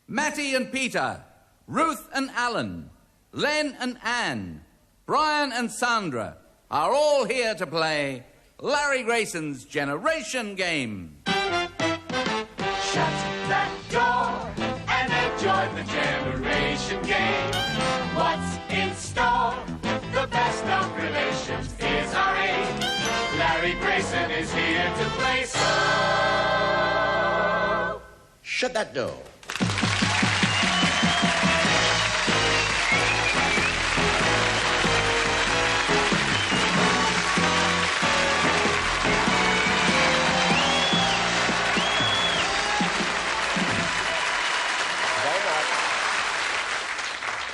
Matty and Peter, Ruth and Alan, Len and Anne, Brian and Sandra are all here to play Larry Grayson's Generation Game. Shut that door and enjoy the Generation Game. What's in store? The best of relations is our aim. Larry Grayson is here to play, so shut that door.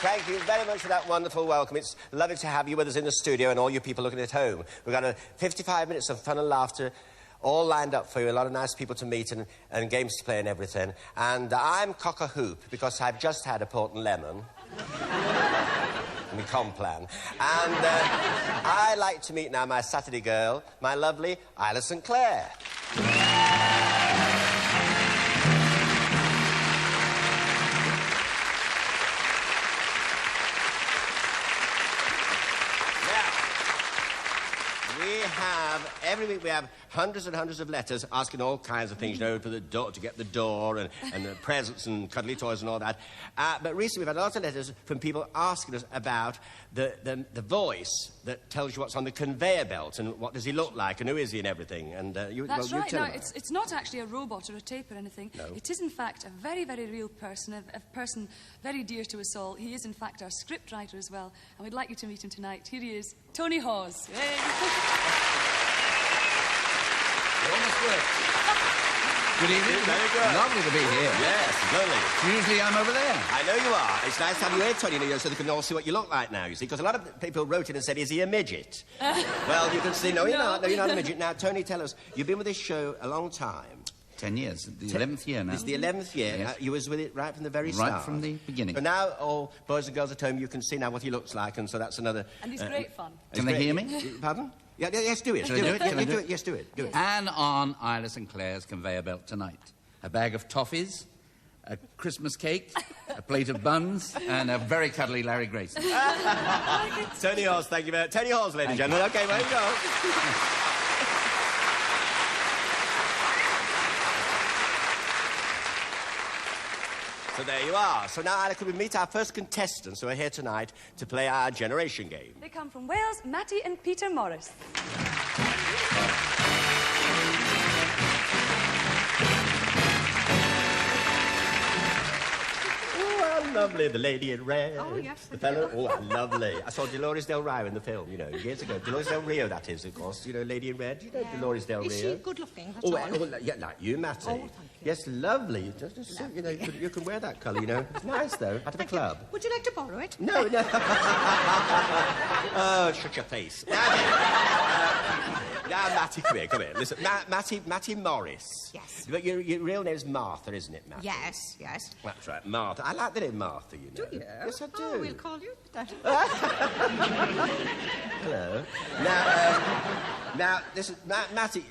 Thank you very much for that wonderful welcome. It's lovely to have you with us in the studio and all you people looking at home. We've got 55 minutes of fun and laughter all lined up for you. A lot of nice people to meet and games to play and everything. And I'm cock-a-hoop because I've just had a port and lemon. My complan. And I like to meet now my Saturday girl, my lovely Isla and Clair. Every week we have hundreds and hundreds of letters asking all kinds of things, you know, for the door, to get the door and presents and cuddly toys and all that. But recently we've had lots of letters from people asking us about the voice that tells you what's on the conveyor belt and what does he look like and who is he and everything. And That's right. No, it's not actually a robot or a tape or anything. No. It is, in fact, a very, very real person, a person very dear to us all. He is, in fact, our scriptwriter as well, and we'd like you to meet him tonight. Here he is, Tony Hawes. Good evening. Very good. Lovely to be here. Yes, lovely. Usually I'm over there. I know you are. It's nice to have you here, Tony, so they can all see what you look like now, you see, because a lot of people wrote in and said, is he a midget? Well, you can see, no, you're not. No, you're not a midget. Now, Tony, tell us, you've been with this show a long time. 10 years. The 11th year now. It's the 11th year. Yes. You was with it right from the very start. Right from the beginning. But now, all boys and girls at home, you can see now what he looks like, and so that's another... And he's great fun. Can they hear me? Pardon? Yeah, yes, do it. Can I do it? Can I do it? Yes, do it. Do it. And on Isla and Clair's conveyor belt tonight, a bag of toffees, a Christmas cake, a plate of buns, and a very cuddly Larry Grayson. Tony Hawes, thank you very much. Tony Hawes, ladies and gentlemen. OK, where you go? So there you are. So now, Isla, could we meet our first contestants who are here tonight to play our Generation Game? They come from Wales, Matty and Peter Morris. Lovely, the lady in red. Oh, yes. The fellow, oh, lovely. I saw Dolores Del Rio in the film, you know, years ago. Dolores Del Rio, that is, of course. You know, Lady in Red. You know Dolores Del Rio. Is she good-looking? Oh, yeah, like you, Matty. Oh, thank you. Yes, lovely. Just you know, you can wear that colour, you know. It's nice, though, out of the club. Would you like to borrow it? No, no. Oh, shut your face. Now, Matty, come here. Listen, Matty Morris. Yes. But your real name's Martha, isn't it, Matty? Yes, yes. That's right, Martha. I like the name Martha, you know. Do you? Yes, I do. Oh, we'll call you that. Hello. Now, listen, Matty,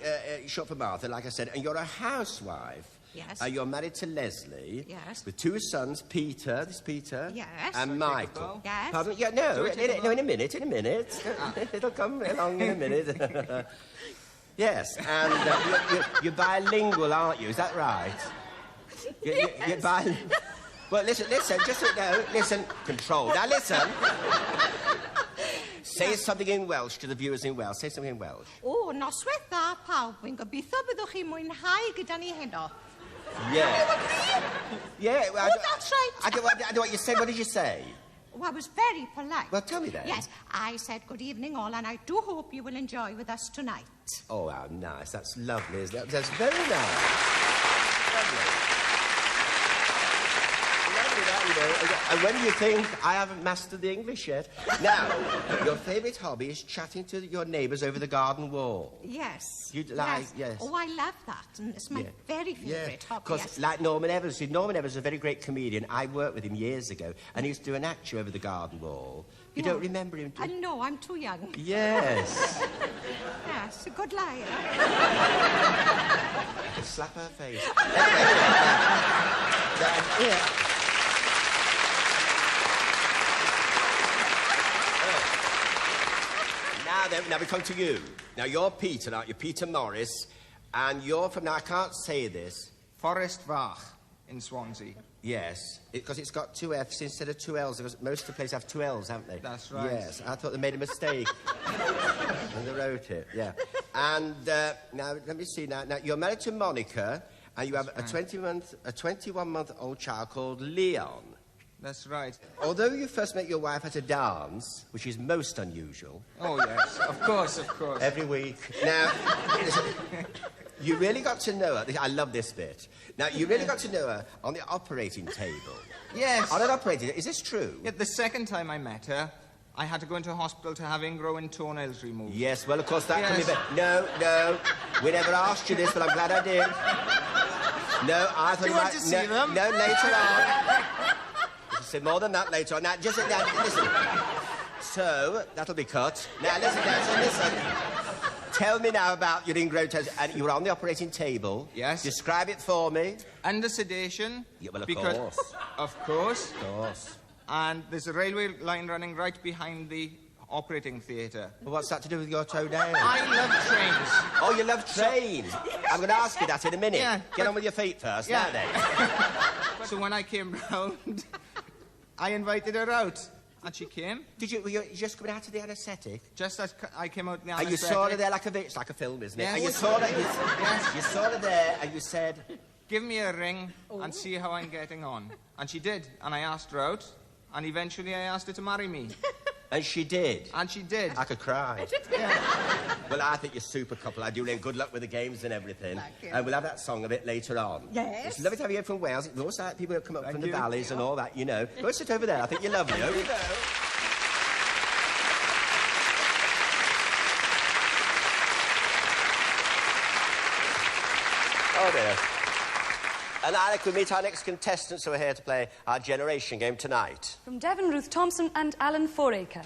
short for Martha, like I said, and you're a housewife. Yes. You're married to Leslie. Yes. With two sons, Peter, Yes. and Michael. Yes. Pardon? Yeah, no, in a minute. It'll come along in a minute. Yes, and you're bilingual, aren't you? Is that right? You're bilingual. Well, listen, listen, control. Now, listen. Say something in Welsh to the viewers in Welsh. Say something in Welsh. Oh, noswaith dda pawb. Wy'n gobeithio byddwch chi'n mwynhau gyda ni heno. Yeah. Yeah. Well, Oh, that's right. I don't know what you said. What did you say? Oh, I was very polite. Well, tell me then. Yes, I said good evening all, and I do hope you will enjoy with us tonight. Oh, how nice. That's lovely, isn't it? That's very nice. Lovely. You know, and when do you think I haven't mastered the English yet? Now, your favourite hobby is chatting to your neighbours over the garden wall. Yes. You'd like, yes. Oh, I love that, and it's my very favourite hobby. Because, yes. like Norman Evans, Norman Evans is a very great comedian. I worked with him years ago, and he used to do an act over the garden wall. You don't remember him? No, I'm too young. Yes. Yes, a good liar. Slap her face. then, now we come to you. Now, you're Peter, aren't you? Peter Morris. And you're from, now I can't say this. Forest Vach in Swansea. Yes, because it's got 2 F's instead of 2 L's. Because most of the places have 2 L's, haven't they? That's right. Yes, I thought they made a mistake when they wrote it, yeah. And now, let me see now. Now, you're married to Monica, and you have a 21-month-old child called Leon. That's right. Although you first met your wife at a dance, which is most unusual. Oh, yes, of course. Every week. Now, you really got to know her. I love this bit. Now, you really got to know her on the operating table. Yes. On an operating table. Is this true? Yeah, the second time I met her, I had to go into hospital to have ingrowing toenails removed. Yes, well, of course, that can be... Yes. No. We never asked you this, but I'm glad I did. No, I thought Do you want to see them? No, later on. We'll say more than that later on. Now, just listen. So, that'll be cut. Now, listen. Tell me now about your ingrown toes. And you were on the operating table. Yes. Describe it for me. Under sedation. Yeah, well, of because, course. Of course. Of course. And there's a railway line running right behind the operating theatre. Well, what's that to do with your toenail? I love trains. Oh, you love trains. I'm going to ask you that in a minute. Yeah, Get on with your feet first, Yeah. now then. So when I came round, I invited her out. And she came. Were you just coming out of the anaesthetic? Just as I came out of the And you saw her there like it's like a film, isn't it? Yes. And you saw her, you saw her there and you said... Give me a ring and see how I'm getting on. And she did. And I asked her out. And eventually I asked her to marry me. And she did. And she did. I could cry. Well, I think you're a super couple. I do really good luck with the games and everything. And we'll have that song a bit later on. Yes. It's lovely to have you here from Wales. It's also like people who come up Thank from the you. valleys and all that, you know. Go sit over there. I think you're lovely. Over you go. Oh, dear. And Alec, we meet our next contestants who are here to play our generation game tonight. From Devon, Ruth Thompson and Alan Foraker.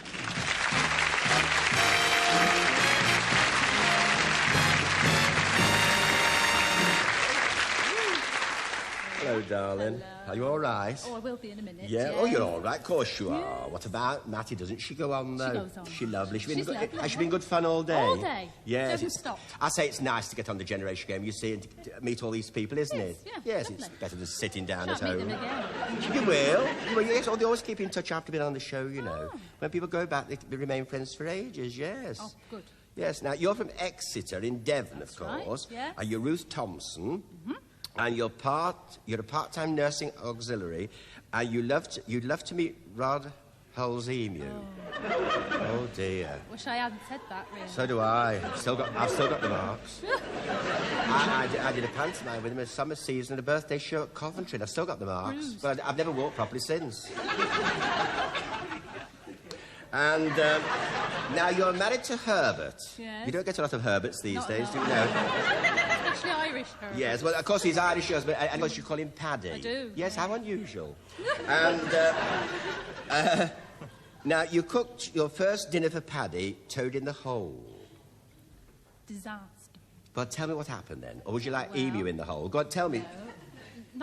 Hello, darling. Are you all right? Oh, I will be in a minute. Yeah? Oh, you're all right. Of course you are. What about Matty? Doesn't she go on, though? She goes on. She's lovely. She's lovely. Has she been good fun all day? All day. Yes. Doesn't stop. I say it's nice to get on the generation game, you see, and to meet all these people, isn't it? Yeah, Yes, lovely. it's better than sitting down Shan't at meet home. them again. You will. Yes, they always keep in touch after being on the show, you know. Oh. When people go back, they remain friends for ages, yes. Oh, good. Yes, now, you're from Exeter in Devon, That's of course. right, yeah. And you're Ruth Thompson. And you're a part-time nursing auxiliary, and you'd love to meet Rod Hull's emu. Oh dear. Wish I hadn't said that, really. So do I. I've still got the marks. I did a pantomime with him in summer season at a birthday show at Coventry, and I've still got the marks. But I've never walked properly since. And now you're married to Herbert. Yes. You don't get a lot of Herberts these Not days, a do lot. you know? Especially Irish Herbert. Yes, well, of course he's Irish, but and of course you call him Paddy. I do. Yes, how unusual. And now you cooked your first dinner for Paddy, Toad in the Hole. Disaster. But tell me what happened then, or would you like Well, emu in the hole? Go on, tell me. No.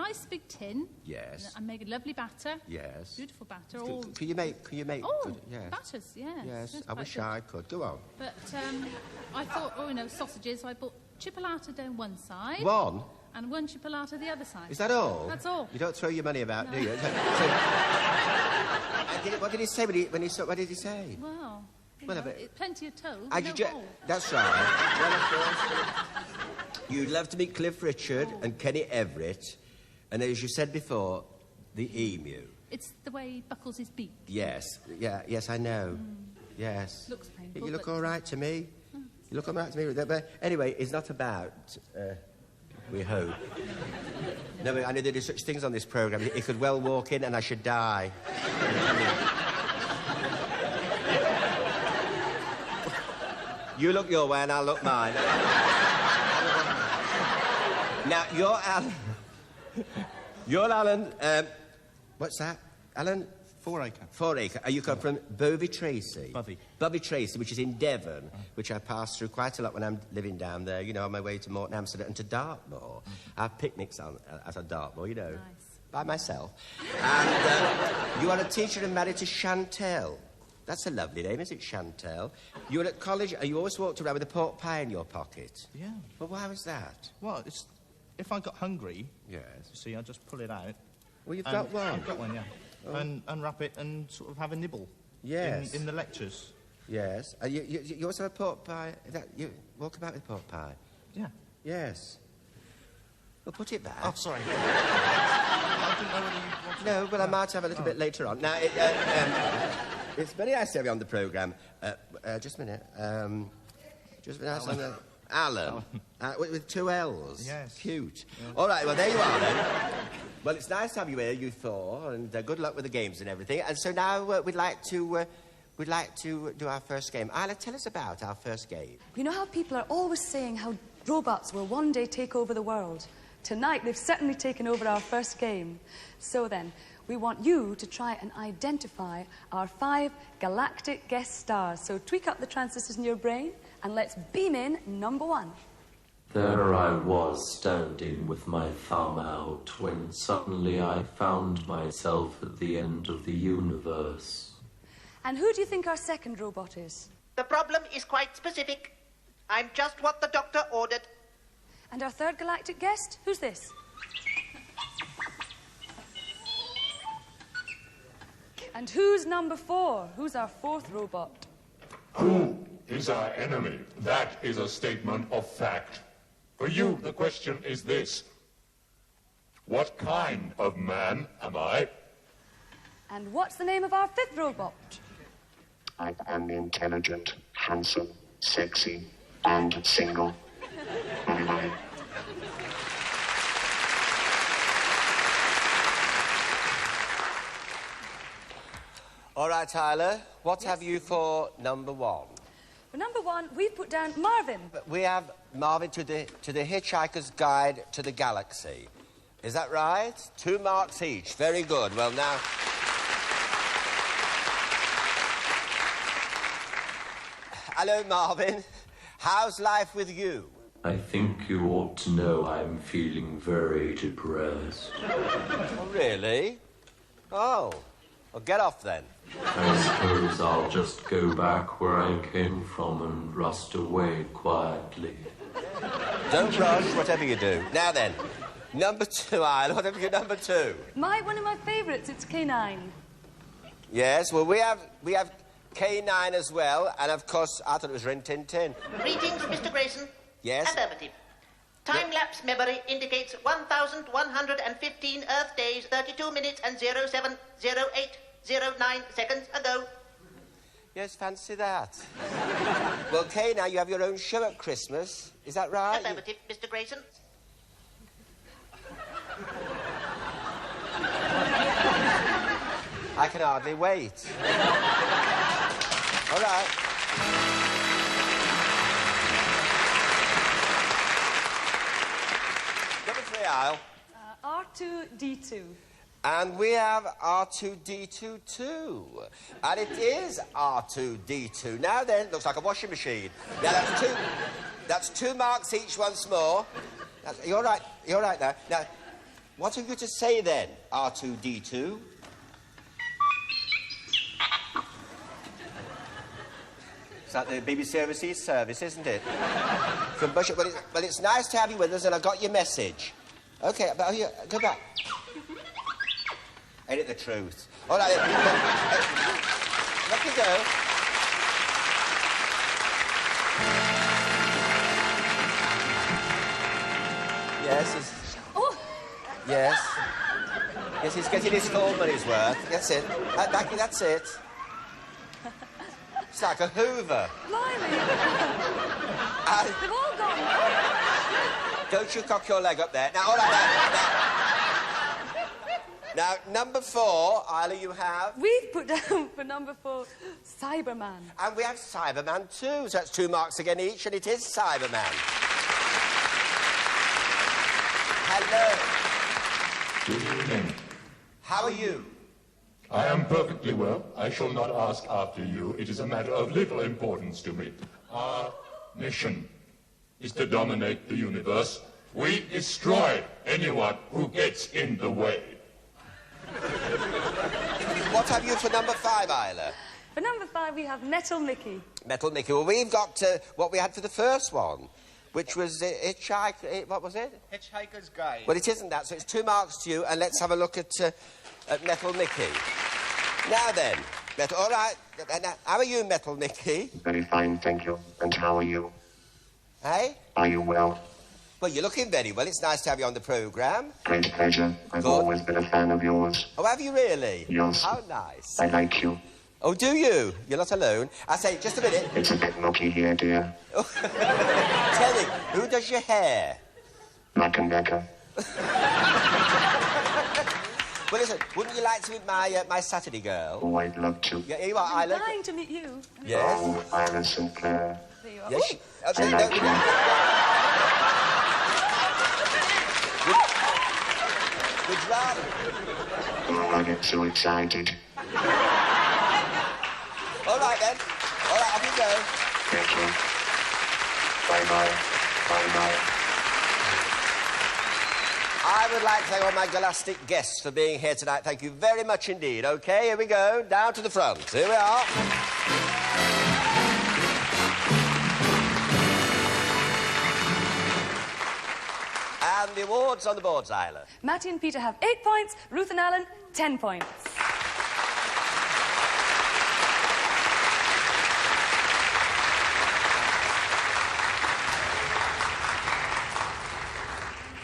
Nice big tin. Yes. I make a lovely batter. Yes. Beautiful batter. All... Can you make? Oh, good, yes. batters, yes. Yes, That's I quite wish good. I could. Go on. But I thought, sausages. So I bought chipolata down one side. One. And one chipolata the other side. Is that all? That's all. You don't throw your money about, do you? What did he say when he saw? What did he say? Well, Well, plenty of toes. And No you hole. That's right. Well, of course. You'd love to meet Cliff Richard and Kenny Everett, and as you said before, the emu. It's the way he buckles his beak. Yes, yes, I know. Yes. Looks painful, You look but- all right to me. You look all right to me. But anyway, it's not about. We hope. No, but I know there are such things on this programme. He could well walk in and I should die. You look your way and I'll look mine. Now, you're Alan. You're Alan. What's that? Alan? Four-acre. Four-acre. You come from Bovey Tracy? Bovey. Bovey Tracy, which is in Devon, which I pass through quite a lot when I'm living down there, on my way to Morton, Amsterdam, and to Dartmoor. I have picnics at Dartmoor, Nice. by myself. And you are a teacher and married to Chantel. That's a lovely name, isn't it, Chantel? You were at college and you always walked around with a pork pie in your pocket. Yeah. Well, why was that? Well, it's... If I got hungry... Yes. You see, I just pull it out. Well, you've got one. I've got one, yeah. Oh. And unwrap it and sort of have a nibble. Yes. In the lectures. Yes. You also have a pork pie? You walk about with pork pie? Yeah. Yes. Well, put it back. Oh, sorry. I didn't know whether you wanted... No, well, I might have a little bit later on. Now, it's very nice to have you on the programme. Just a minute. Just a minute. Alan. With two L's. Yes. Cute. Yes. All right, well, there you are, then. Well, it's nice to have you here, you four, and good luck with the games and everything. And so now we'd like to do our first game. Isla, tell us about our first game. You know how people are always saying how robots will one day take over the world? Tonight, they've certainly taken over our first game. So then, we want you to try and identify our 5 galactic guest stars. So tweak up the transistors in your brain, and let's beam in number 1. There I was, standing with my thumb out, when suddenly I found myself at the end of the universe. And who do you think our second robot is? The problem is quite specific. I'm just what the doctor ordered. And our third galactic guest? Who's this? And who's number 4? Who's our fourth robot? Who is our enemy? That is a statement of fact. For you, the question is this. What kind of man am I? And what's the name of our fifth robot? I am intelligent, handsome, sexy, and single. Bye-bye. All right, Tyler, what have you for number 1? For number 1, we've put down Marvin. We have Marvin to the Hitchhiker's Guide to the Galaxy. Is that right? 2 marks each. Very good. Well, now... Hello, Marvin. How's life with you? I think you ought to know I'm feeling very depressed. Oh, really? Oh. Well, get off, then. I suppose I'll just go back where I came from and rust away quietly. Don't rush, whatever you do. Now then, number 2, Isla. What have you number 2? One of my favourites, it's K9. Yes, well, we have K9 as well, and of course, I thought it was Rin Tin Tin. Greetings, Mr. Grayson. Yes? Affirmative. Time-lapse memory indicates 1,115 Earth days, 32 minutes and 070809 seconds ago. Yes, fancy that. Well, Kay, now you have your own show at Christmas. Is that right? Affirmative, Mr. Grayson. I can hardly wait. All right. Number 3, Isle. R2D2. And we have R2D2 too. And it is R2D2. Now then, looks like a washing machine. Now that's 2 marks each once more. You're right now. Now, what have you to say then, R2D2? It's like the BBC Overseas Service, isn't it? From Bushwick. Well, it's nice to have you with us, and I got your message. OK, but here, go back. Ain't it the truth? All right, let me go. Yes, he's... Oh! Yes. Yes, he's getting his full money's worth. That's it. That's it. It's like a Hoover. Blimey! They've all gone. Don't you cock your leg up there. Now, all right, now, number 4, Isla, you have... We've put down for number 4, Cyberman. And we have Cyberman too, so that's 2 marks again each, and it is Cyberman. Hello. Good evening. How are you? I am perfectly well. I shall not ask after you. It is a matter of little importance to me. Our mission is to dominate the universe. We destroy anyone who gets in the way. What have you for number 5, Isla? For number 5, we have Metal Mickey. Metal Mickey. Well, we've got what we had for the first one, which was Hitchhiker... What was it? Hitchhiker's Guide. Well, it isn't that, so it's 2 marks to you, and let's have a look at Metal Mickey. Now then, Metal... All right, how are you, Metal Mickey? Very fine, thank you. And how are you? Hey? Are you well? Well, you're looking very well. It's nice to have you on the programme. Great pleasure. I've always been a fan of yours. Oh, have you really? Yes. How nice. I like you. Oh, do you? You're not alone. I say, just a minute. It's a bit mucky here, dear. Tell me, who does your hair? Rockin Berries. Well, listen, wouldn't you like to meet my Saturday girl? Oh, I'd love to. Yeah, here you are, I'm Isla. dying to meet you. Yes. Oh, Isla so Clair. There you are. Yes, I like you. Would you rather? Oh, I get so excited. All right, then. All right, off you go. Thank you. Bye-bye. Bye-bye. I would like to thank all my galactic guests for being here tonight. Thank you very much indeed. OK, here we go. Down to the front. Here we are. And the awards on the boards, Isla. Matty and Peter have 8 points. Ruth and Alan, 10 points.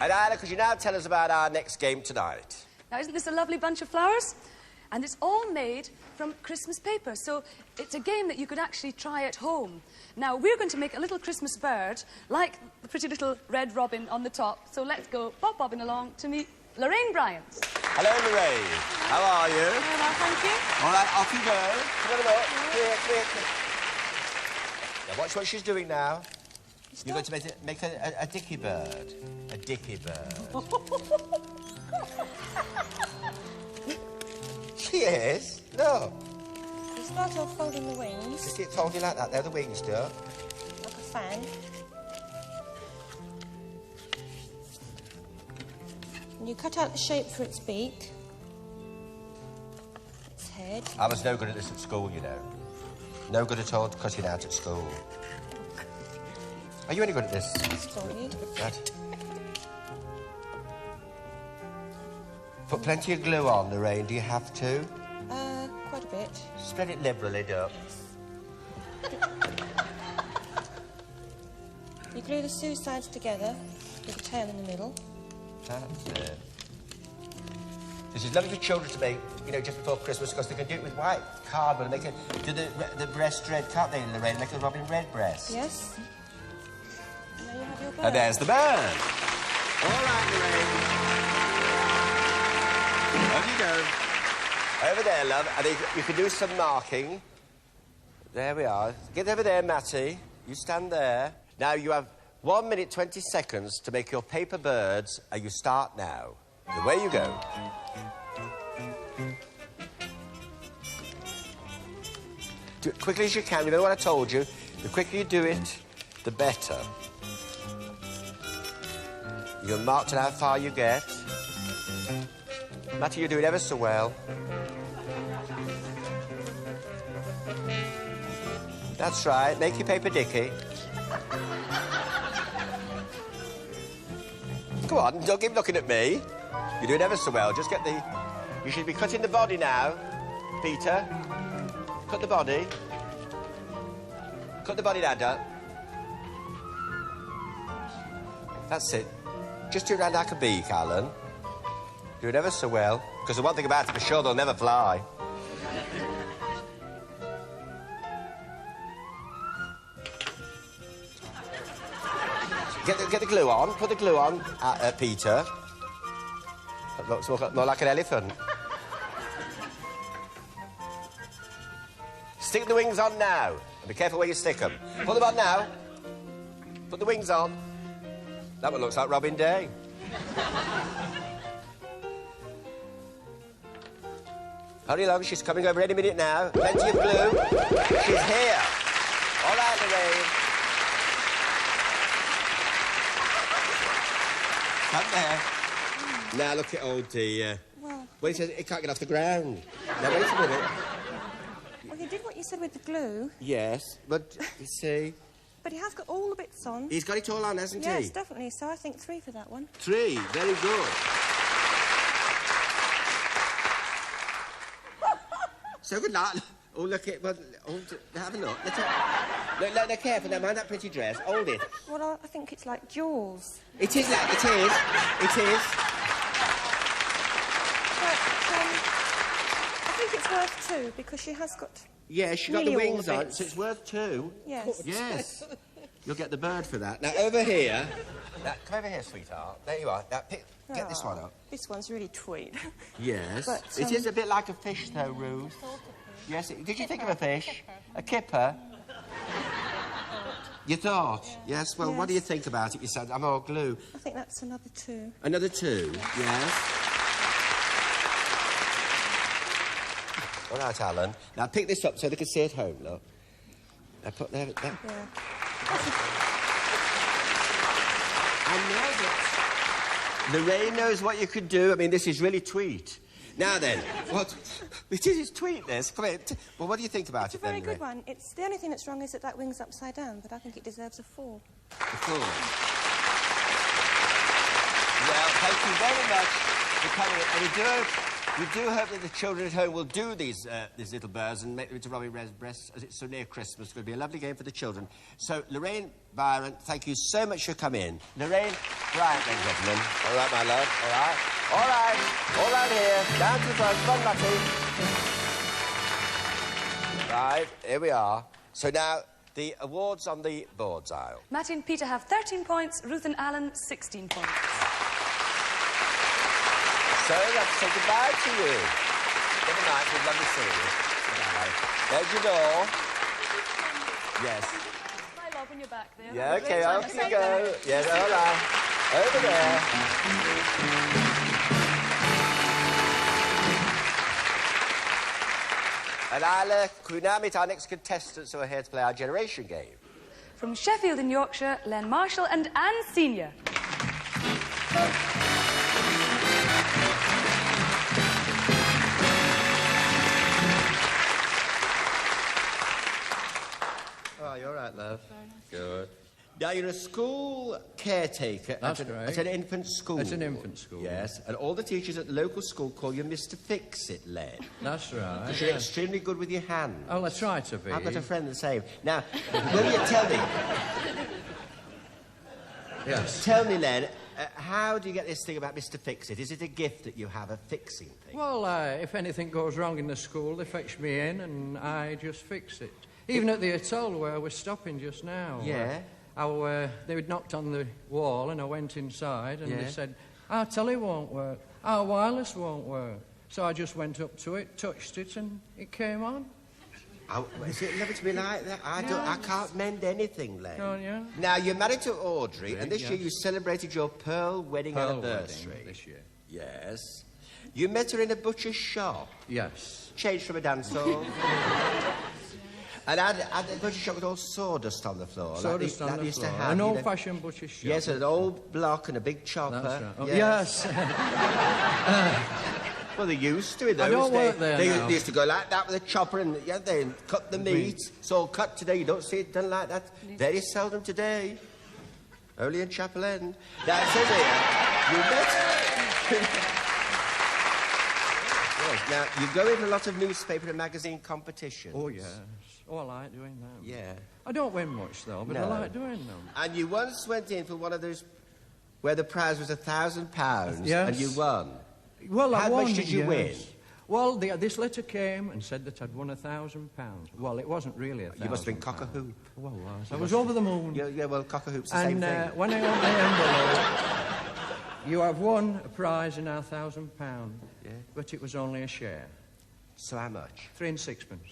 And Isla, could you now tell us about our next game tonight? Now, isn't this a lovely bunch of flowers? And it's all made from Christmas paper, so it's a game that you could actually try at home. Now, we're going to make a little Christmas bird, like the pretty little red robin on the top. So let's go bobbing along to meet Lorraine Bryant. Hello, Lorraine. How are you? Very well, thank you. All right, off you go. Come on, Here. Now, watch what she's doing now. You're going to make a dicky bird. A dicky bird. She is. No. You start off folding the wings. Just keep folding like that. They're the wings, do. Like a fan. And you cut out the shape for its beak. Its head. I was no good at this at school, you know. No good at all cutting out at school. Are you any good at this? Sorry. Right. Put plenty of glue on, Lorraine. Do you have to? Quite a bit. Spread it liberally, do. You glue the two sides together with the tail in the middle. That's it. This is lovely for children to make, you know, just before Christmas, because they can do it with white cardboard and make it, do the breast red, can't they, Lorraine? Make a robin red breast. Yes. And there you have your bird. And there's the bird. All right, Lorraine. Over you go. Over there, love. I think you can do some marking. There we are. Get over there, Matty. You stand there. Now you have 1 minute, 20 seconds to make your paper birds, and you start now. Away you go. Do it quickly as you can. You know what I told you? The quicker you do it, the better. You'll mark to how far you get. Matty, you're doing ever so well. That's right. Make your paper dicky. Come on, don't keep looking at me. You're doing ever so well. Just get the... You should be cutting the body now, Peter. Cut the body. Cut the body now, Dad. That's it. Just do it round like a beak, Alan. Do it ever so well. Because the one thing about it, for sure, they'll never fly. Get the glue on. Put the glue on, Peter. That looks more like an elephant. Stick the wings on now. And be careful where you stick them. Put them on now. Put the wings on. That one looks like Robin Day. Hurry along, she's coming over any minute now. Plenty of glue. She's here. All right, Lorraine. Come there. Now look at old dear. Well, he says it can't get off the ground. Now wait a minute. Well, he did what you said with the glue. Yes, but you see... But he has got all the bits on. He's got it all on, hasn't he? Yes, definitely. So I think 3 for that one. 3, very good. So good luck. Oh, look at... Well, have a look. Look, careful now, mind that pretty dress. Hold it. Well, I think it's like Jaws. It is like... It is. It is. But, I think it's worth 2 because she has got... Yeah, she got the wings on, so it's worth 2. Yes. Yes. You'll get the bird for that. Now, over here... Now, come over here, sweetheart. There you are. Now, get this one up. This one's really tweed. Yes. But, it is a bit like a fish, though, Ruth. Yes. Did you think of a fish? A kipper? You thought? Yes. Well, what do you think about it? You said, I'm all glue. I think that's another 2. Another 2? Yes. All right, Alan. Now, pick this up so they can see it home, look. Now, put there... Yeah. I know that Lorraine knows what you could do. I mean, this is really tweet. Now then, what? It is tweet, this. Come here. Well, what do you think about it, then, It's a very good one. It's the only thing that's wrong is that wing's upside down, but I think it deserves a 4. A 4? Well, thank you very much for coming. And we do hope that the children at home will do these little birds and make them into Robbie Redbreasts, as it's so near Christmas. It's going to be a lovely game for the children. So, Lorraine Byron, thank you so much for coming in. Lorraine Bryant, ladies and gentlemen. All right, my love. All right. All right. All out here. Down to the front. Fun, Matty. Right. Here we are. So now, the awards on the boards aisle. Matty and Peter have 13 points. Ruth and Alan, 16 points. So let's say goodbye to you. Good night, we'd love to see you. Goodbye. There's your door. Yes. My love when you're back there. Yeah, okay, off you go. Yes, all right. Over there. And Isla, can we now meet our next contestants who are here to play our generation game? From Sheffield in Yorkshire, Len Marshall and Anne Senior. Oh, you're all right, love. Good. Now, you're a school caretaker That's at right. an infant school. It's an infant school. Yes, and all the teachers at the local school call you Mr. Fix-It, Len. That's right. Because you're extremely good with your hands. Oh, I try to be. I've got a friend the same. Now, will you tell me... Yes. Tell me, Len, how do you get this thing about Mr. Fix-It? Is it a gift that you have, a fixing thing? Well, if anything goes wrong in the school, they fetch me in and I just fix it. Even at the atoll where we're stopping just now. Yeah? They had knocked on the wall and I went inside and Yeah. they said, our telly won't work, our wireless won't work. So I just went up to it, touched it and it came on. Oh, is it never to be like that? I can't mend anything, Len. Can't you? Now, you're married to Audrey, and this yes. year you celebrated your pearl wedding anniversary. Wedding this year. Yes. You met her in a butcher's shop. Yes. Changed from a dance hall. And had the butcher's shop with all sawdust on the floor. Sawdust on the floor. An old-fashioned butcher's shop. Yes, an old block and a big chopper. That's right. Oh, yes. Well, they used to in those days. I don't work there now. They used to go like that with a chopper and they cut the meat. It's all cut today. You don't see it done like that. Very seldom today. Only in Chapel End. Now, it says here, you met... Yes, now, you go in a lot of newspaper and magazine competitions. Oh, yes. Oh, I like doing them. Yeah. I don't win much, though, but I like doing them. And you once went in for one of those where the prize was £1,000. Yes. And you won. Well, How I won, much did you win? Well, this letter came and said that I'd won £1,000. Well, it wasn't really £1,000. You must have been cock-a-hoop. Well, I was over the moon. Yeah, well, cock-a-hoop's the same thing. And when I opened the envelope, you have won a prize in our £1,000. Yeah. But it was only a share. So how much? 3 and 6 pence.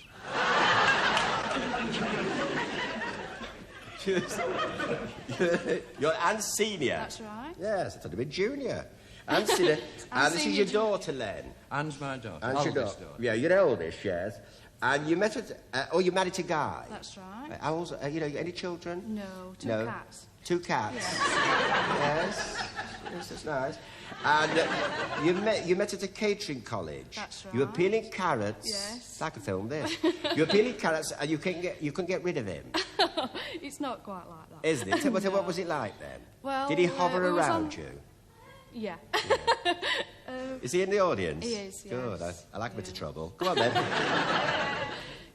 You're Anne Senior. That's right. Yes, I thought you'd be junior. Anne Senior. And this is your daughter, Len. Anne's my daughter. Anne's your daughter. Yeah, you're oldest, yes. And you met at... you married a guy. That's right. How old, any children? No, two cats. 2 cats? Yes. Yes. Yes, that's nice. And you met at a catering college. That's right. You were peeling carrots. Yes. It's like a film, this. You were peeling carrots and you couldn't get rid of him. It's not quite like that. Isn't it? So what was it like then? Well, did he hover we was around on- you? Yeah. Is he in the audience? He is, yes. Good. I like a bit of trouble. Go on, then.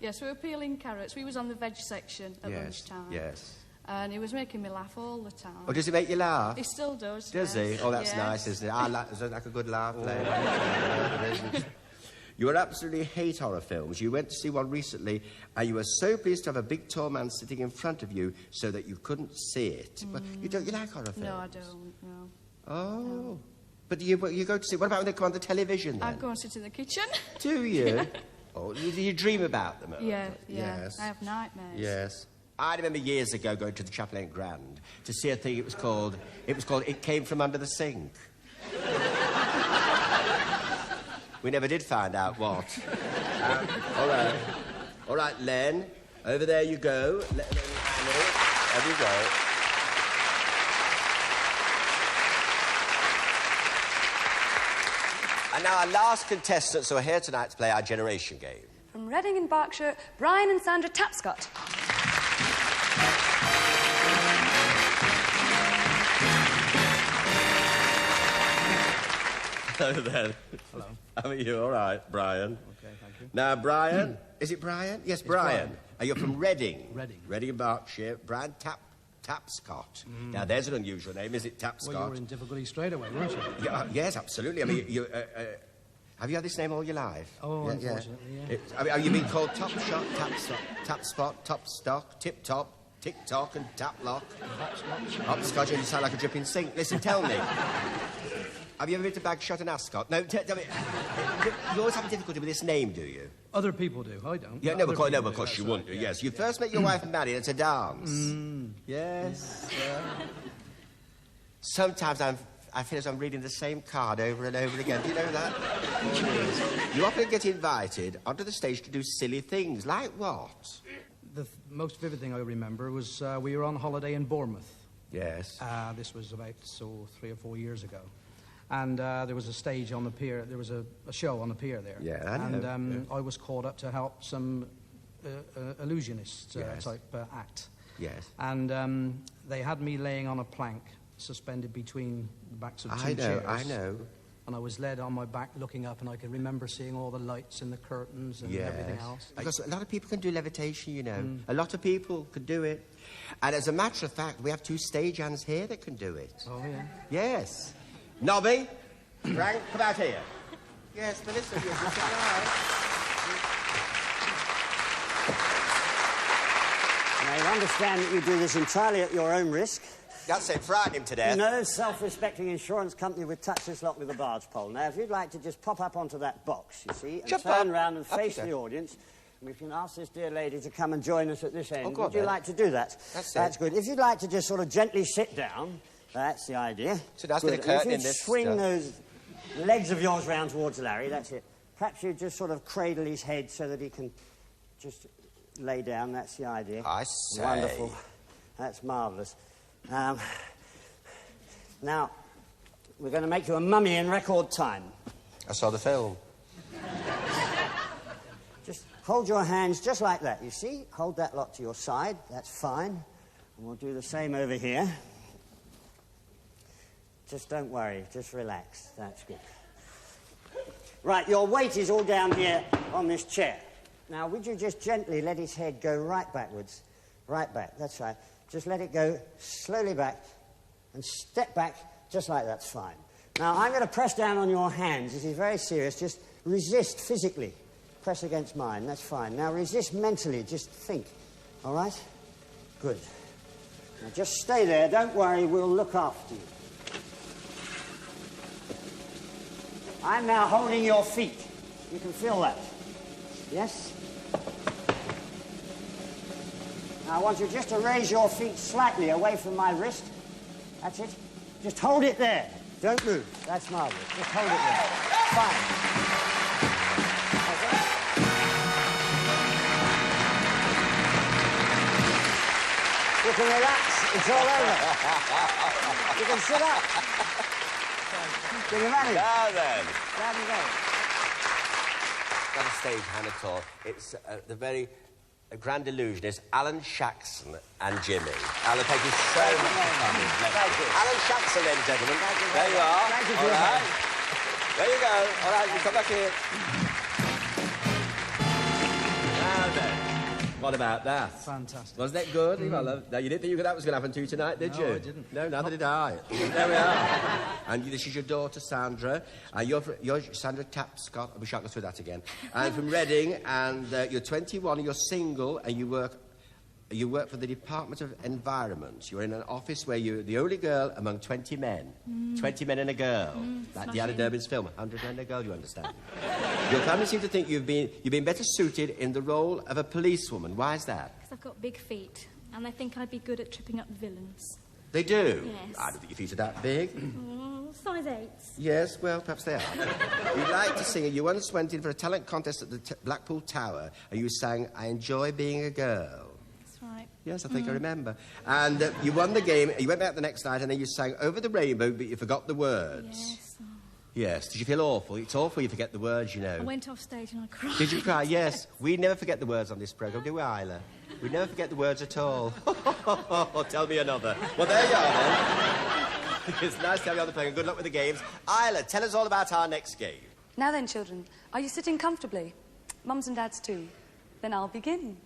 Yes, we were peeling carrots. We was on the veg section at lunchtime. Yes. And he was making me laugh all the time. Oh, does he make you laugh? He still does. Does yes. he? Oh, that's Yes. nice, isn't it? Is that like a good laugh? You absolutely hate horror films. You went to see one recently, and you were so pleased to have a big tall man sitting in front of you so that you couldn't see it. But you like horror films? No, I don't, no. Oh. No. But you go to see... What about when they come on the television, then? I go and sit in the kitchen. Do you? Oh, do you dream about them? Yeah, yeah. Yes. I have nightmares. Yes. I remember years ago going to the Chapel End Grand to see a thing. It was called It Came From Under the Sink. We never did find out what. All right, Len. Over there you go. There you go. And now our last contestants who are here tonight to play our generation game. From Reading in Berkshire, Brian and Sandra Tapscott. Hello there. Hello. How are you? All right, Brian. Okay, thank you. Now, Brian... Is it Brian? Yes, Brian. Brian. Are you from Reading? Reading. Reading in Berkshire. Brian Tapscott. Now, there's an unusual name, is it, Tapscott? Well, you were in difficulty straight away, weren't you? Yeah, yes, absolutely. I mean, have you had this name all your life? Oh, unfortunately, yeah. Have you been called Top Shot, Tap Spot, Top Stock, Tip Top, Tick Tock and Tap Lock? Hopscotch, and you sound like a dripping sink. Listen, tell me. Have you ever been to Bagshot and Ascot? No, tell me. You always have difficulty with this name, do you? Other people do. I don't. Yeah, no, of course you wouldn't do. Yes, you first met your wife married at a dance. Yes. Sometimes I feel as I'm reading the same card over and over again. Do you know that? You often get invited onto the stage to do silly things. Like what? The most vivid thing I remember was we were on holiday in Bournemouth. Yes. This was about 3 or 4 years ago. And there was a stage on the pier. There was a show on the pier there. Yeah, I know. And I was called up to help some illusionist type act. Yes. And they had me laying on a plank, suspended between the backs of two chairs. I know. And I was led on my back looking up, and I could remember seeing all the lights and the curtains and everything else. Because a lot of people can do levitation, you know. A lot of people could do it. And as a matter of fact, we have 2 stage hands here that can do it. Oh, yeah? Yes. Nobby, Frank, come out here. Yes, Melissa, yes, that's all right. I understand that you do this entirely at your own risk. That's it, frighten him to death. No self-respecting insurance company would touch this lot with a barge pole. Now, if you'd like to just pop up onto that box, you see, and turn round and face the audience, we can ask this dear lady to come and join us at this end. Would you like to do that? That's good. If you'd like to just sort of gently sit down, that's the idea. So that's the curtain in this. this. Swing those legs of yours round towards Larry, that's it. Perhaps you just sort of cradle his head so that he can just lay down, that's the idea. I say. Wonderful. That's marvellous. Now, we're going to make you a mummy in record time. I saw the film. Just hold your hands just like that, you see? Hold that lot to your side, that's fine. And we'll do the same over here. Just don't worry, just relax, that's good. Right, your weight is all down here on this chair. Now, would you just gently let his head go right backwards? Right back, that's right. Just let it go slowly back and step back just like that's fine. Now, I'm going to press down on your hands. This is very serious. Just resist physically. Press against mine, that's fine. Now, resist mentally. Just think, all right? Good. Now, just stay there. Don't worry, we'll look after you. I'm now holding your feet. You can feel that. Yes? Now, I want you just to raise your feet slightly away from my wrist. That's it. Just hold it there. Don't move. That's marvellous. Just hold it there. Fine. Okay. You can relax. It's all over. You can sit up. Can you manage? Now then. Down you go. Not a stage hand at all. It's the very grand illusionist, Alan Shaxson and Jimmy. Alan, thank you so much for coming. Thank you. Alan Shaxson, ladies and gentlemen. Thank you There very you much. are. Thank you for All your right. help. There you go. All right, you come back here. Now then. What about that? Fantastic. Wasn't that good? Now, you didn't think that was going to happen to you tonight, did you? No, I didn't. No, neither did I. There we are. And this is your daughter, Sandra. You're Sandra Tapscott. I wish I could go through that again. And from Reading, and you're 21, and you're single, and you work for the Department of Environment. You're in an office where you're the only girl among 20 men. 20 men and a girl. Like Diana Durbin's film, 100 men and a girl, you understand? Your family seem to think you've been better suited in the role of a policewoman. Why is that? Because I've got big feet, and they think I'd be good at tripping up villains. They do? Yes. I don't think your feet are that big. Size 8s. Yes, well, perhaps they are. You'd like to sing, and you once went in for a talent contest at the Blackpool Tower, and you sang, I Enjoy Being a Girl. That's right. Yes, I think I remember. And you won the game, you went back the next night, and then you sang Over the Rainbow, but you forgot the words. Yes. Yes. Did you feel awful? It's awful you forget the words, you know. I went off stage and I cried. Did you cry? Yes. We never forget the words on this programme, do we, Isla? We never forget the words at all. Tell me another. Well, there you are, then. It's nice to have you on the programme. Good luck with the games. Isla, tell us all about our next game. Now then, children, are you sitting comfortably? Mums and dads too? Then I'll begin.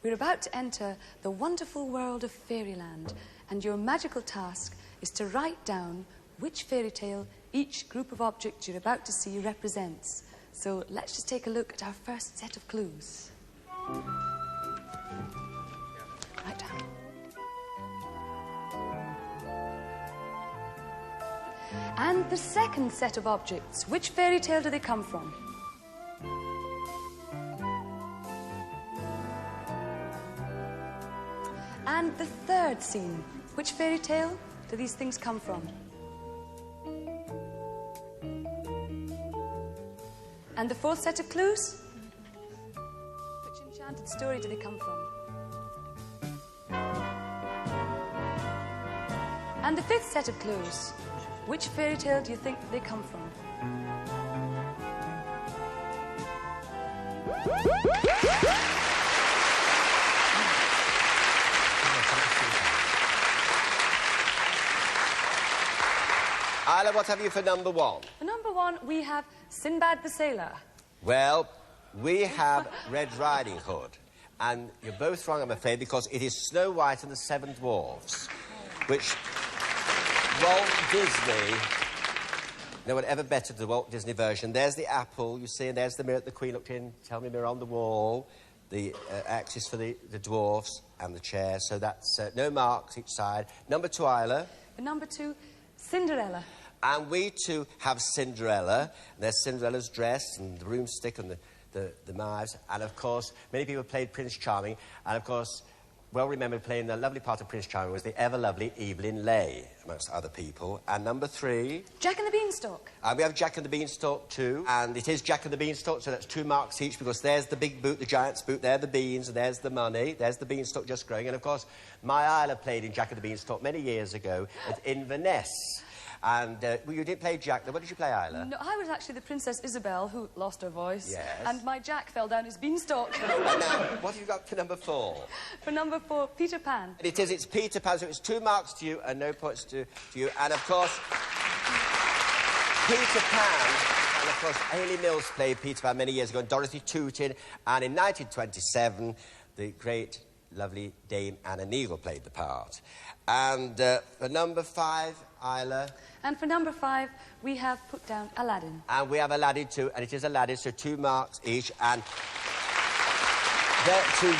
We're about to enter the wonderful world of fairyland, and your magical task is to write down which fairy tale each group of objects you're about to see represents. So let's just take a look at our first set of clues. Write down. And the second set of objects, which fairy tale do they come from? And the third scene, which fairy tale do these things come from? And the fourth set of clues? Which enchanted story do they come from? And the fifth set of clues, which fairy tale do you think they come from? Isla, what have you for number one? For number one, we have Sinbad the Sailor. Well, we have Red Riding Hood. And you're both wrong, I'm afraid, because it is Snow White and the Seven Dwarfs, which Walt Disney... No one ever bettered the Walt Disney version. There's the apple, you see, and there's the mirror the Queen looked in. Tell me mirror on the wall. The axis for the dwarfs and the chair. So that's no marks each side. Number two, Isla. For number two, Cinderella. And we too have Cinderella. There's Cinderella's dress and the broomstick and the knives. And, of course, many people played Prince Charming. And, of course, well remembered playing the lovely part of Prince Charming was the ever-lovely Evelyn Leigh, amongst other people. And number three... Jack and the Beanstalk. And we have Jack and the Beanstalk too. And it is Jack and the Beanstalk, so that's 2 marks each, because there's the big boot, the giant's boot, there are the beans, and there's the money. There's the Beanstalk just growing. And, of course, my Isla played in Jack and the Beanstalk many years ago at Inverness. And well, you did play Jack. What did you play, Isla? No, I was actually the Princess Isabel, who lost her voice. Yes. And my Jack fell down his beanstalk. And now, what have you got for number four? For number four, Peter Pan. And it's Peter Pan, so it's 2 marks to you and no points to you. And, of course, Peter Pan, and, of course, Hayley Mills played Peter Pan many years ago, and Dorothy Tootin. And in 1927, the great, lovely Dame Anna Neal played the part. And for number 5, Isla. And for number 5, we have put down Aladdin. And we have Aladdin too, and it is Aladdin, so 2 marks each. And two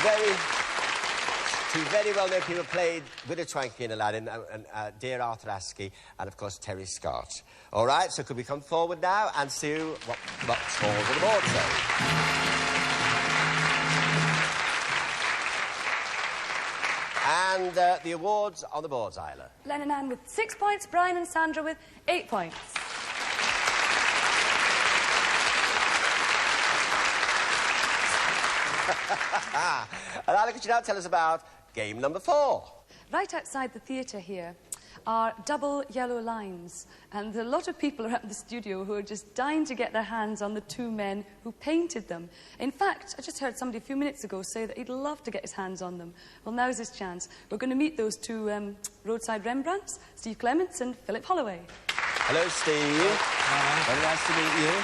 very well-known people played Widow Twankey in Aladdin, and dear Arthur Askey, and of course Terry Scott. All right, so could we come forward now and see what scores on the board say? And the awards on the boards, Isla. Len and Anne with 6 points, Brian and Sandra with 8 points. And Isla, could you now tell us about game number 4? Right outside the theatre here, are double yellow lines. And there are a lot of people around the studio who are just dying to get their hands on the two men who painted them. In fact, I just heard somebody a few minutes ago say that he'd love to get his hands on them. Well, now's his chance. We're going to meet those two roadside Rembrandts, Steve Clements and Philip Holloway. Hello, Steve. Hi. Very nice to meet you.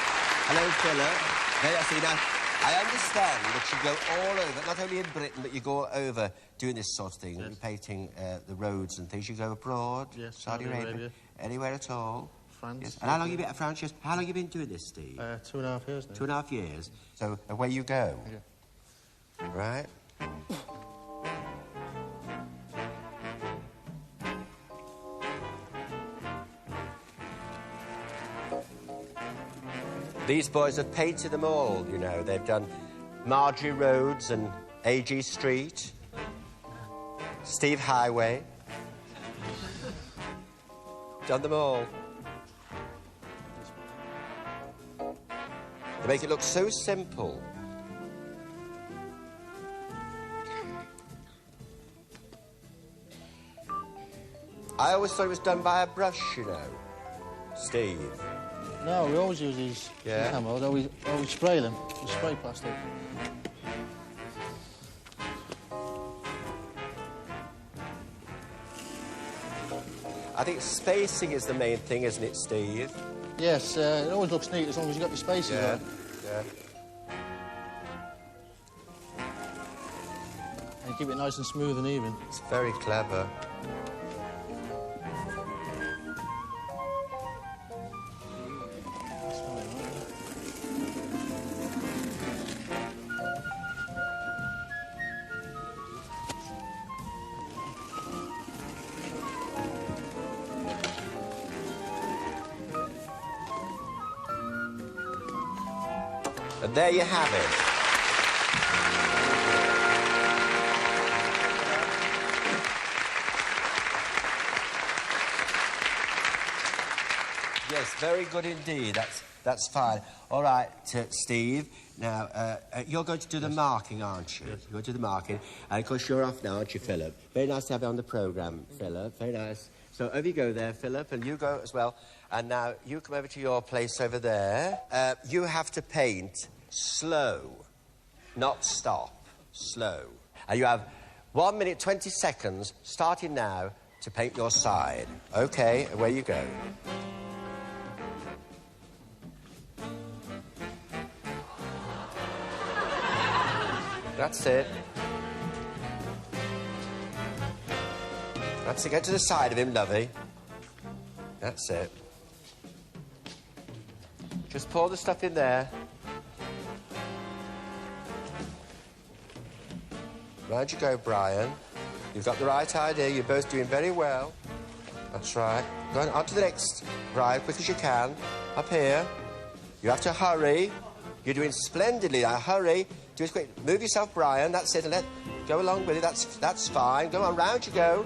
Hello, Philip. Very nice to meet you. Now, I understand that you go all over, not only in Britain, but you go over doing this sort of thing, yes. Painting the roads and things. You go abroad, yes, Saudi Arabia, anywhere at all. France. Yes. And how long have you been at France? How long have you been doing this, Steve? 2.5 years now. 2.5 years. So away you go. Yeah. Right. These boys have painted them all, you know. They've done Marjorie Roads and A.G. Street, Steve Highway. Done them all. They make it look so simple. I always thought it was done by a brush, you know, Steve. No, we always use these cameras. We spray them. We spray plastic. I think spacing is the main thing, isn't it, Steve? Yes, it always looks neat as long as you've got your spaces right. Yeah. And you keep it nice and smooth and even. It's very clever. And there you have it. Yes, very good indeed. That's fine. All right, Steve. Now, you're going to do the marking, aren't you? Yes. You're going to do the marking. And, of course, you're off now, aren't you, Philip? Very nice to have you on the programme, Philip. Very nice. So over you go there, Philip, and you go as well. And now you come over to your place over there. You have to paint slow, not stop, slow. And you have 1 minute, 20 seconds, starting now, to paint your side. OK, away you go. That's it. That's it. Get to the side of him, lovey. That's it. Just pour the stuff in there. Round you go, Brian. You've got the right idea. You're both doing very well. That's right. Go on to the next, Brian, quick as you can. Up here. You have to hurry. You're doing splendidly. Now, hurry. Do it quick. Move yourself, Brian. That's it. And go along with it. That's fine. Go on, round you go.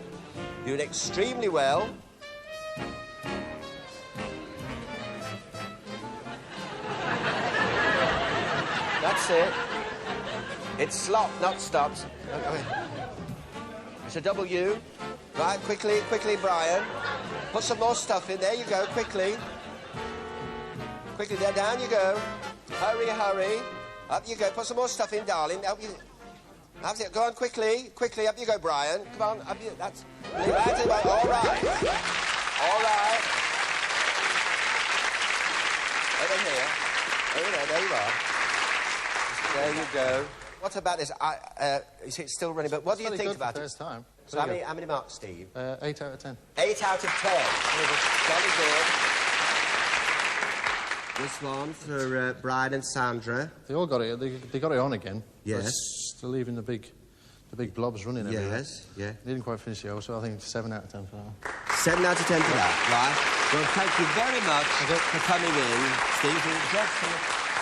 You're doing extremely well. That's it. It's slop, not stops. It's a W. Right, quickly, Brian. Put some more stuff in. There you go, quickly. Quickly, there, down you go. Hurry, hurry. Up you go. Put some more stuff in, darling. Up you... Go on, quickly. Quickly, up you go, Brian. Come on, up you... That's... Right, all right. All right. Over here. Over there you are. There you go. What about this? Is it still running? But what do you think about it? First time. So how many marks, Steve? 8 out of 10. 8 out of 10. Very good. This one for Brian and Sandra. They all got it. They got it on again. Yes. Still leaving the big blobs running everywhere. Yes. Yeah. They didn't quite finish it, so I think 7 out of 10 for that one. 7 out of 10 for that. Right. Well, thank you very much for coming in, Steve.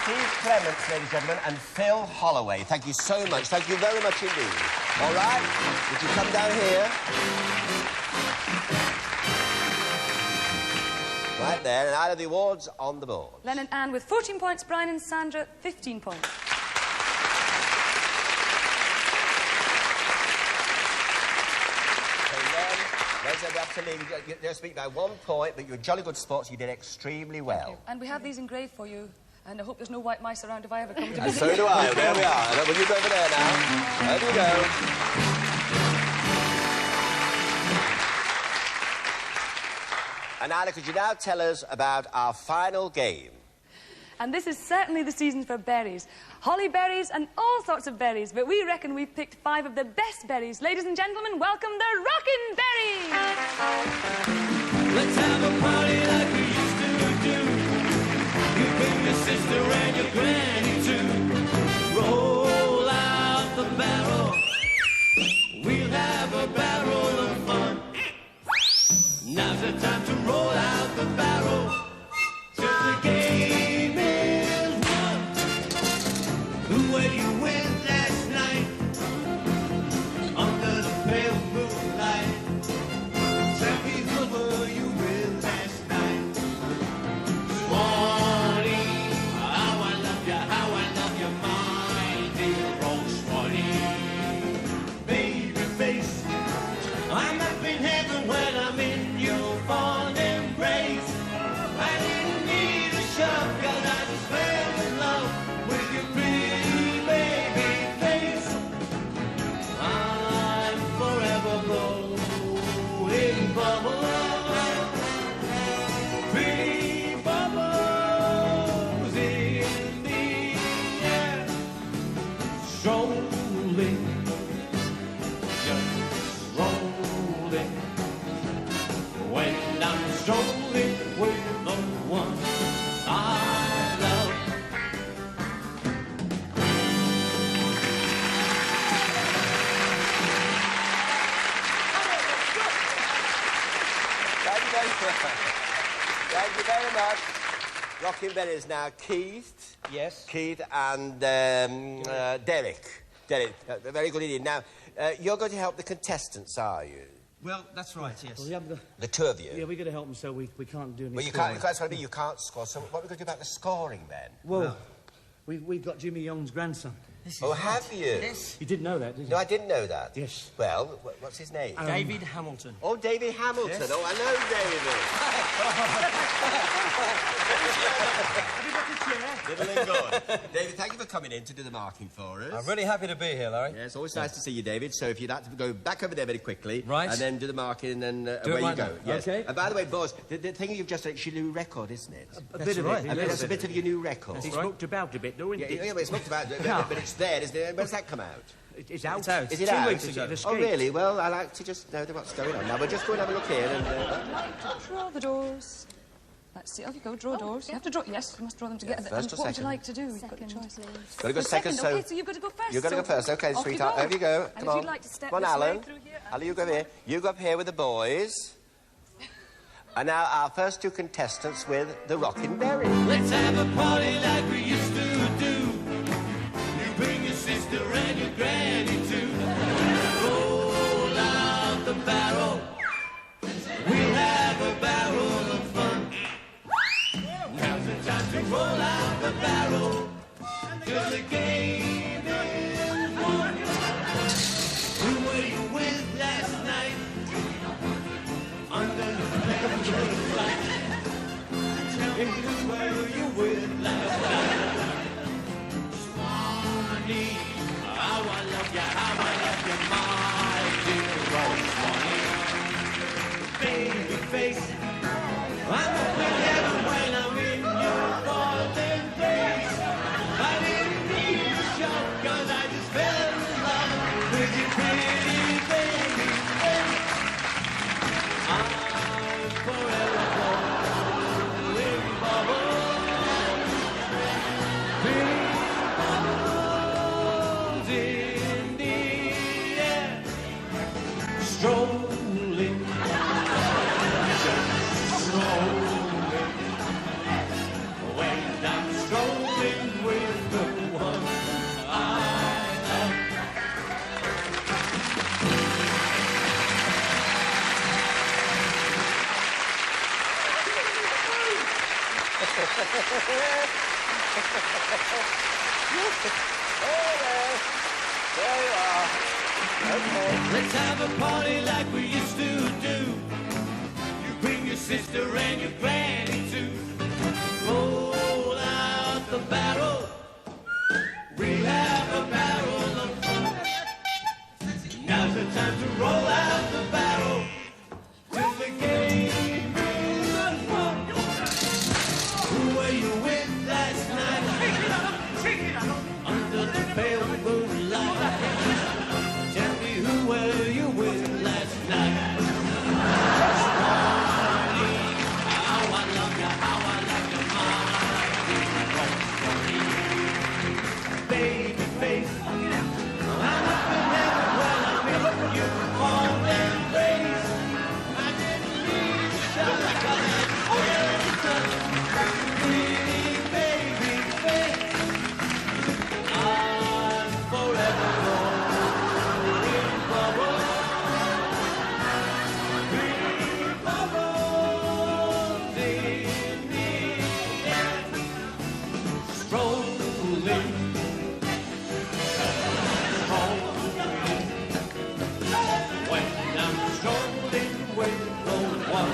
Steve Clements, ladies and gentlemen, and Phil Holloway. Thank you so much. Thank you very much indeed. All right? Would you come down here? Right there, and out of the awards on the board. Len and Anne with 14 points, Brian and Sandra 15 points. So Len so we have to leave. You're speaking by 1 point, but you're jolly good sports. You did extremely well. And we have these engraved for you. And I hope there's no white mice around if I ever come to And visit. so do I. There we are. Will you go over there now? There you go. And Isla, could you now tell us about our final game? And this is certainly the season for berries. Holly berries and all sorts of berries. But we reckon we've picked 5 of the best berries. Ladies and gentlemen, welcome the Rockin Berries! Let's have a party like we used to do. You bring your sister and your granny too. Roll out the barrel. We'll have a barrel of fun. Now's the time to roll out the barrel. Till the game is won. Who were you with last night? Under the pale moonlight. Tell me who were you with last night? Swanee, how I love you, my dear old Swanee. Baby face, I'm up in heaven when I'm in your fond embrace. I didn't need a shove, 'cause I just fell in love with your pretty baby face. I'm forever blowing bubbles, pretty bubbles in the air, strolling, just rolling. When I'm strolling with the one I love. Thank you very much. Rockin Berries now. Keith. Yes? Keith and Derek. Derek, very good indeed. Now, you're going to help the contestants, are you? Well, that's right, yes. Well, The two of you? Yeah, we're going to help them, so we can't do any Well, you scoring. can't, that's what I mean, you can't score. So what are we going to do about the scoring, then? Well, we've got Jimmy Young's grandson. Oh, have you? Yes. You did know that, didn't you? No, I didn't know that. Yes. Well, what's his name? David Hamilton. Oh, David Hamilton. Yes. Oh, I know David. Have you got a chair? Little and good. David, thank you for coming in to do the marking for us. I'm really happy to be here, Larry. Yeah, it's always nice to see you, David. So if you'd like to go back over there very quickly... Right. And then do the marking and it away you right go. now. Yes. Okay. And by the way, boss, the thing you've just actually new record, isn't it? A bit of it. I mean, that's a bit of your new record. It's smoked about a bit, though, isn't it? Yeah, it's smoked about, but it's there, isn't it? When's that come out? It's out. It's out. Is it 2 out? weeks ago. Oh, really? Well, I like to just know what's going on. Now, we'll just go and have a look here and... I'd like to draw the doors. Let's see. Off you go. Draw doors. You have to draw... Yes, you must draw them together. first and or what would you second? like to do? You've got a choice. Got to go second, so... Okay, so you've got to go first. You've got to go so first. OK, off sweetheart. you go. Over you go. And Come if on. you'd like to step Come on, this way Alan. through here, Alan, you go over here. You go up here with the boys. And now our first two contestants with the Rockin Berries. Let's have a party like we used to do. You bring your sister and your granny too. Roll out the barrel. We'll have a barrel of fun. Now's the time to roll out the barrel. Till the game is won. Who were you with last night? Under the pale light. Tell me who were you with last night? Swanee, how I love you, my dear old Swanee. Baby face, I'm up in heaven when I'm in your fond embrace. I didn't need a shove, 'cause I just fell in love with your pretty baby face. I'm forever blowing bubbles, pretty bubbles in the air, strolling, just strolling. When I'm strolling with the one I love. There you are. Let's have a party like we used to do. You bring your sister and your granny too. Roll out the barrel. We have a barrel of fun. Now's the time to roll out the barrel. Till the game is won. Who were you with last night? Under the pale moonlight. Tell me who were you with last night? Ronnie, how I love you, how I like you, Ronnie. Baby face, I'm up in heaven when I'm in you. Fall and raise. I didn't need a shot like I had. Pretty baby face. I'm forever rolling bubbles. Pretty bubbles in the air. Strolling. When I'm strolling with the one I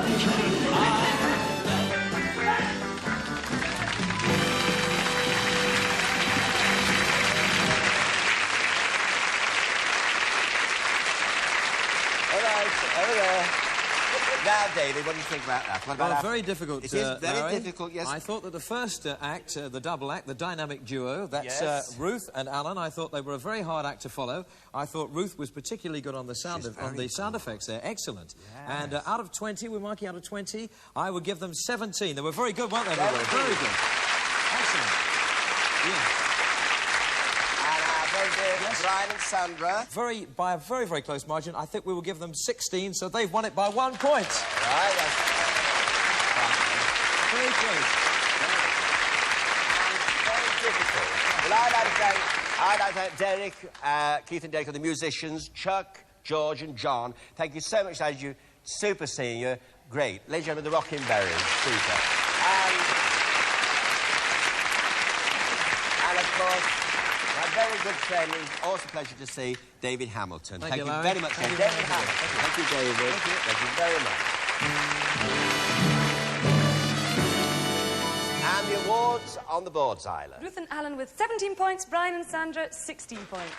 All right, over there. Now, David, what do you think about that? What about Well, our- very difficult. It is very Larry. difficult, yes. I thought that the first act, the double act, the dynamic duo, that's Yes. Ruth and Alan. I thought they were a very hard act to follow. I thought Ruth was particularly good on the sound sound effects there. Excellent. And out of 20, we're marking out of 20. I would give them 17. They were very good, weren't they? Very good. Excellent. Yeah. And our very dear Brian and Sandra. By a very, very close margin. I think we will give them 16, so they've won it by 1 point. Right, that's very close. Very difficult. Well, I'd like to thank Derek, Keith and Derek, the musicians, Chuck, George and John. Thank you so much, as you. Super seeing you. Great. Ladies and gentlemen, the Rockin Berries. Super. And of course, my very good friend, it's also a pleasure to see David Hamilton. Thank you, you Larry. very much. Thank you David very much. Hamilton. Thank you, David. Thank you very much. And the awards on the boards, Isla. Ruth and Alan with 17 points, Brian and Sandra 16 points.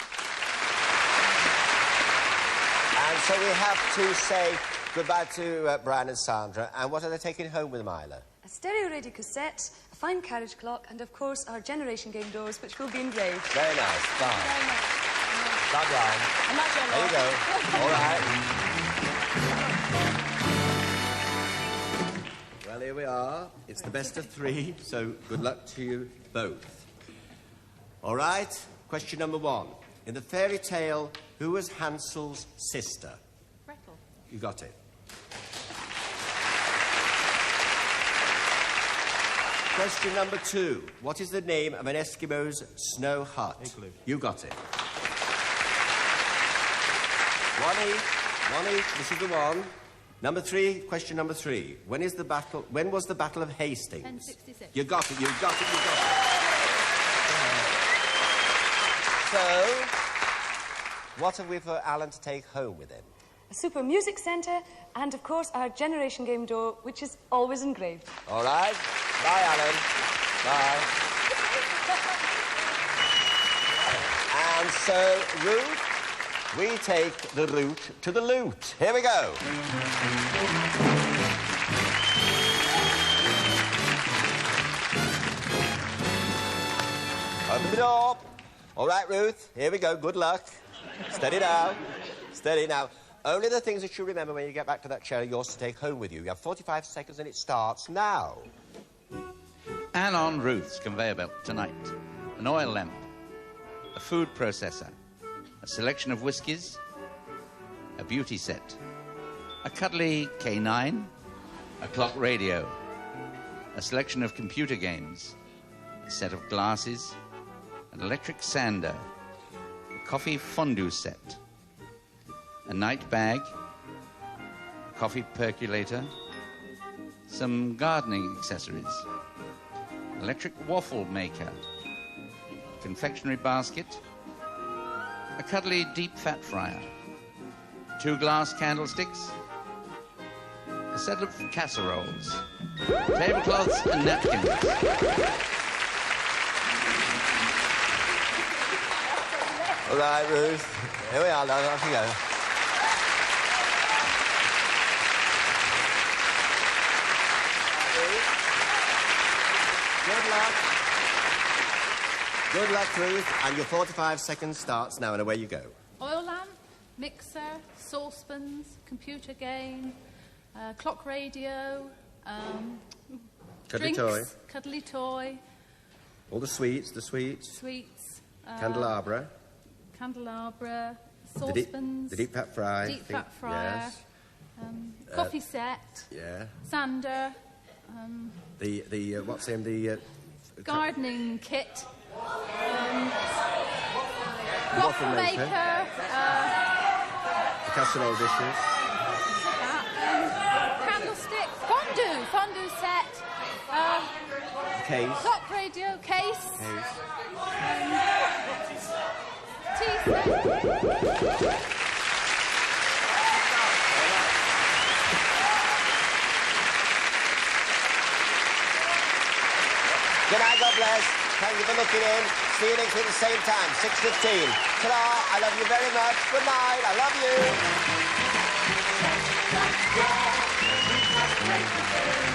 And so we have to say goodbye to Brian and Sandra. And what are they taking home with them, Isla? A stereo radio cassette, a fine carriage clock, and of course our Generation Game doors, which will be engraved. Very nice. Bye. Thank you very much. Bye, Brian. And that's your There you go. All right. Well, here we are. It's the best of 3, so good luck to you both. All right. Question number 1. In the fairy tale, who was Hansel's sister? Gretel. You got it. Question number 2. What is the name of an Eskimo's snow hut? Igloo. You got it. 1 each. This is the one. Number 3. Question number 3. When was the Battle of Hastings? 1066. You got it. You got it. You got it. So, what have we for Alan to take home with him? A super music centre, and of course our Generation Game door, which is always engraved. All right. Bye, Alan. Bye. And so, Ruth, we take the route to the loot. Here we go. Open the door. All right, Ruth, here we go. Good luck. Steady now. Steady now. Only the things that you remember when you get back to that chair are yours to take home with you. You have 45 seconds and it starts now. And on Ruth's conveyor belt tonight, an oil lamp, a food processor, a selection of whiskies, a beauty set, a cuddly K9, a clock radio, a selection of computer games, a set of glasses, an electric sander, a coffee fondue set, a night bag, a coffee percolator, some gardening accessories, electric waffle maker, confectionery basket, a cuddly deep fat fryer, 2 glass candlesticks, a set of casseroles, tablecloths and napkins. All right, Ruth. Here we are, now. Off you go. Good luck. Good luck, Ruth. And your 45 seconds starts now, and away you go. Oil lamp, mixer, saucepans, computer game, clock radio, Cuddly drinks, toy. cuddly toy, All the sweets. sweets, Candelabra. candelabra, The deep, saucepans, the deep fat fry. deep fat fryer, Yes. coffee set, Yeah. sander, The what's in the... gardening kit, Waffle waffle maker. maker, the casserole dishes. candlestick, fondue set, Case. clock radio case, tea set. Good night, God bless. Thank you for looking in. See you next week at the same time, 6:15. Ta-ra, I love you very much. Good night, I love you.